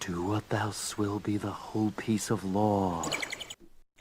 Do what thou will be the whole piece of law.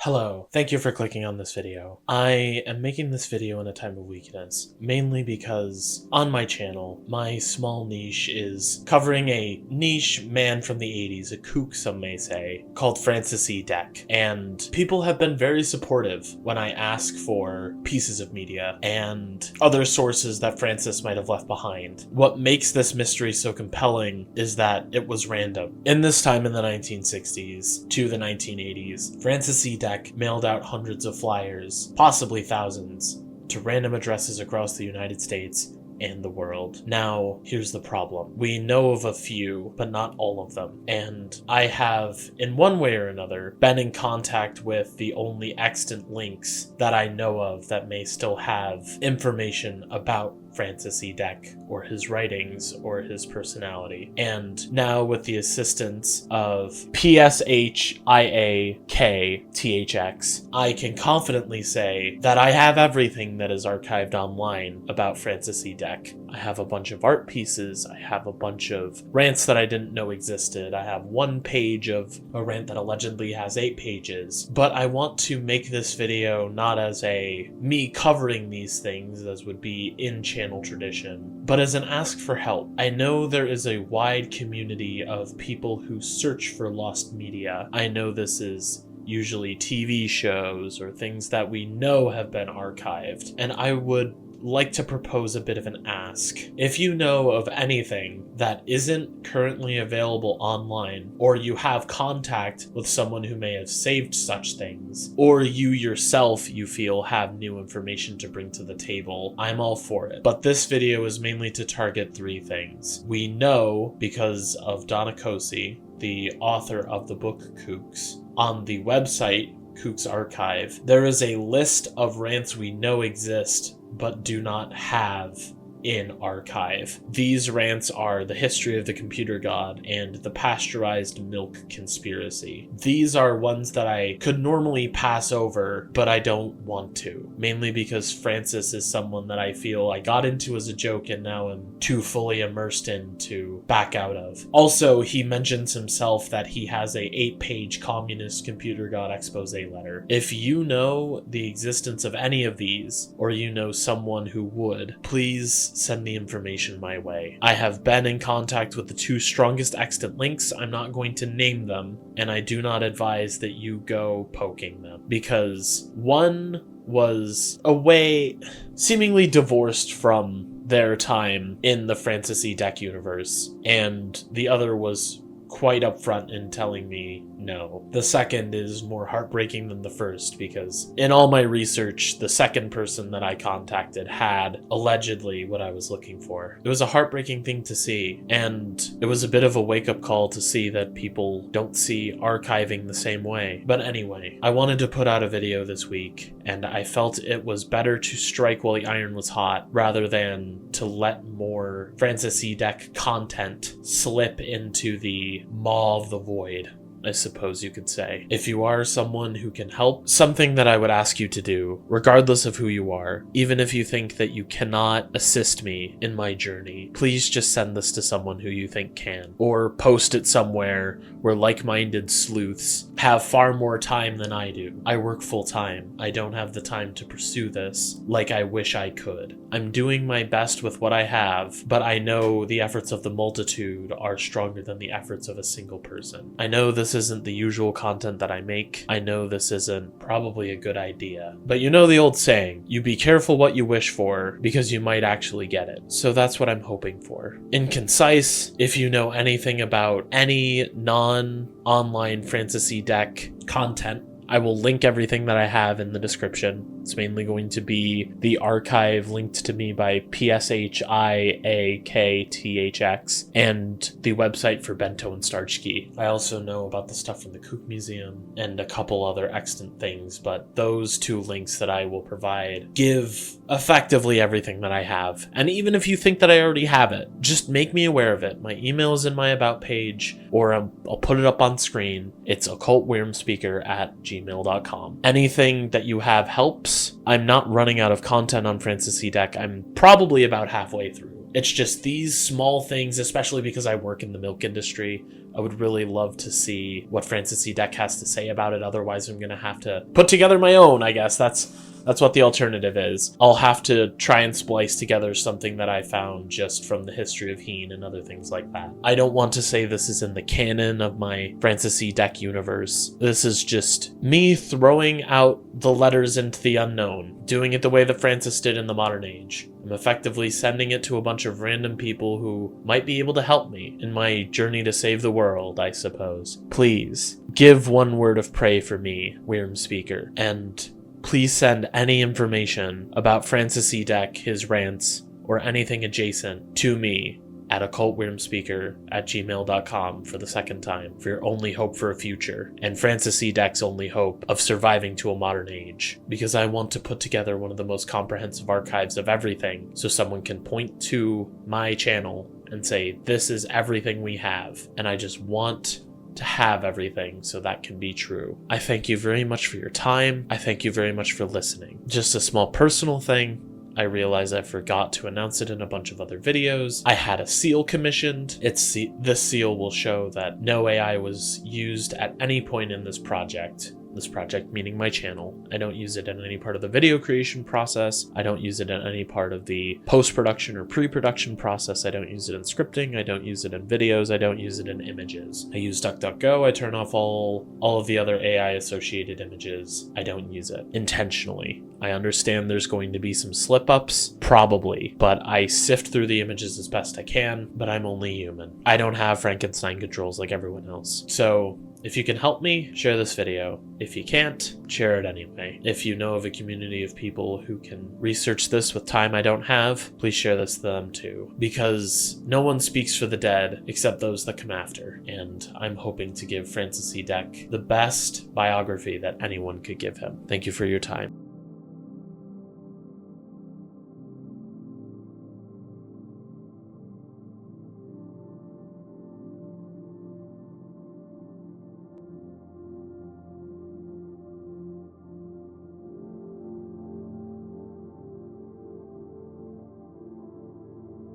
Hello, thank you for clicking on this video. I am making this video in a time of weakness, mainly because on my channel, my small niche is covering a niche man from the 80s, a kook some may say, called Francis E. Deck. And people have been very supportive when I ask for pieces of media and other sources that Francis might have left behind. What makes this mystery so compelling is that it was random. In this time in the 1960s to the 1980s, Francis E. Deck mailed out hundreds of flyers, possibly thousands, to random addresses across the United States and the world. Now, here's the problem. We know of a few, but not all of them. And I have, in one way or another, been in contact with the only extant links that I know of that may still have information about Francis E. Deck, or his writings, or his personality. And now, with the assistance of PSHIAKTHX, I can confidently say that I have everything that is archived online about Francis E. Deck. I have a bunch of art pieces, I have a bunch of rants that I didn't know existed, I have one page of a rant that allegedly has 8 pages, but I want to make this video not as a me covering these things as would be in channel tradition, but as an ask for help. I know there is a wide community of people who search for lost media. I know this is usually TV shows or things that we know have been archived, and I would like to propose a bit of an ask. If you know of anything that isn't currently available online, or you have contact with someone who may have saved such things, or you yourself you feel have new information to bring to the table, I'm all for it. But this video is mainly to target 3 things. We know, because of Donna Cosi, the author of the book Kooks, on the website Kooks Archive, there is a list of rants we know exist but do not have in archive. These rants are the history of the computer god and the pasteurized milk conspiracy. These are ones that I could normally pass over, but I don't want to, mainly because Francis is someone that I feel I got into as a joke and now am too fully immersed in to back out of. Also, he mentions himself that he has a 8-page communist computer god expose letter. If you know the existence of any of these, or you know someone who would, please send the information my way. I have been in contact with the 2 strongest extant links. I'm not going to name them, and I do not advise that you go poking them, because one was away, seemingly divorced from their time in the Francis E. Deck universe, and the other was quite upfront in telling me no. The second is more heartbreaking than the first, because in all my research, the second person that I contacted had allegedly what I was looking for. It was a heartbreaking thing to see, and it was a bit of a wake-up call to see that people don't see archiving the same way. But anyway, I wanted to put out a video this week, and I felt it was better to strike while the iron was hot rather than to let more Francis E. Deck content slip into the maw of the void, I suppose you could say. If you are someone who can help, something that I would ask you to do, regardless of who you are, even if you think that you cannot assist me in my journey, please just send this to someone who you think can, or post it somewhere where like-minded sleuths have far more time than I do. I work full-time. I don't have the time to pursue this like I wish I could. I'm doing my best with what I have, but I know the efforts of the multitude are stronger than the efforts of a single person. I know this isn't the usual content that I make. I know this isn't probably a good idea. But you know the old saying, you be careful what you wish for, because you might actually get it. So that's what I'm hoping for. In concise, if you know anything about any non-online Francis E. Deck content, I will link everything that I have in the description. It's mainly going to be the archive linked to me by PSHIAKTHX and the website for Bento and Starchkey. I also know about the stuff from the Kook Museum and a couple other extant things, but those 2 links that I will provide give effectively everything that I have. And even if you think that I already have it, just make me aware of it. My email is in my about page, or I'll put it up on screen. It's occultwormspeaker@gmail.com. Anything that you have helps. I'm not running out of content on Francis E. Deck. I'm probably about halfway through. It's just these small things, especially because I work in the milk industry, I would really love to see what Francis E. Deck has to say about it. Otherwise, I'm going to have to put together my own, I guess. That's what the alternative is. I'll have to try and splice together something that I found just from the history of Heen and other things like that. I don't want to say this is in the canon of my Francis E. Deck universe. This is just me throwing out the letters into the unknown, doing it the way that Francis did in the modern age. I'm effectively sending it to a bunch of random people who might be able to help me in my journey to save the world, I suppose. Please, give one word of prayer for me, Wyrm Speaker, and please send any information about Francis E. Deck, his rants, or anything adjacent to me at occultwyrmspeaker@gmail.com for the second time, for your only hope for a future, and Francis E. Deck's only hope of surviving to a modern age. Because I want to put together one of the most comprehensive archives of everything, so someone can point to my channel and say, this is everything we have, and I just want to have everything so that can be true. I thank you very much for your time. I thank you very much for listening. Just a small personal thing. I realize I forgot to announce it in a bunch of other videos. I had a seal commissioned. This seal will show that no AI was used at any point in this project. This project meaning my channel. I don't use it in any part of the video creation process. I don't use it in any part of the post-production or pre-production process. I don't use it in scripting. I don't use it in videos. I don't use it in images. I use DuckDuckGo. I turn off all of the other AI associated images. I don't use it intentionally. I understand there's going to be some slip-ups, probably, but I sift through the images as best I can, but I'm only human. I don't have Frankenstein controls like everyone else. So if you can help me, share this video. If you can't, share it anyway. If you know of a community of people who can research this with time I don't have, please share this to them too. Because no one speaks for the dead except those that come after. And I'm hoping to give Francis E. Deck the best biography that anyone could give him. Thank you for your time.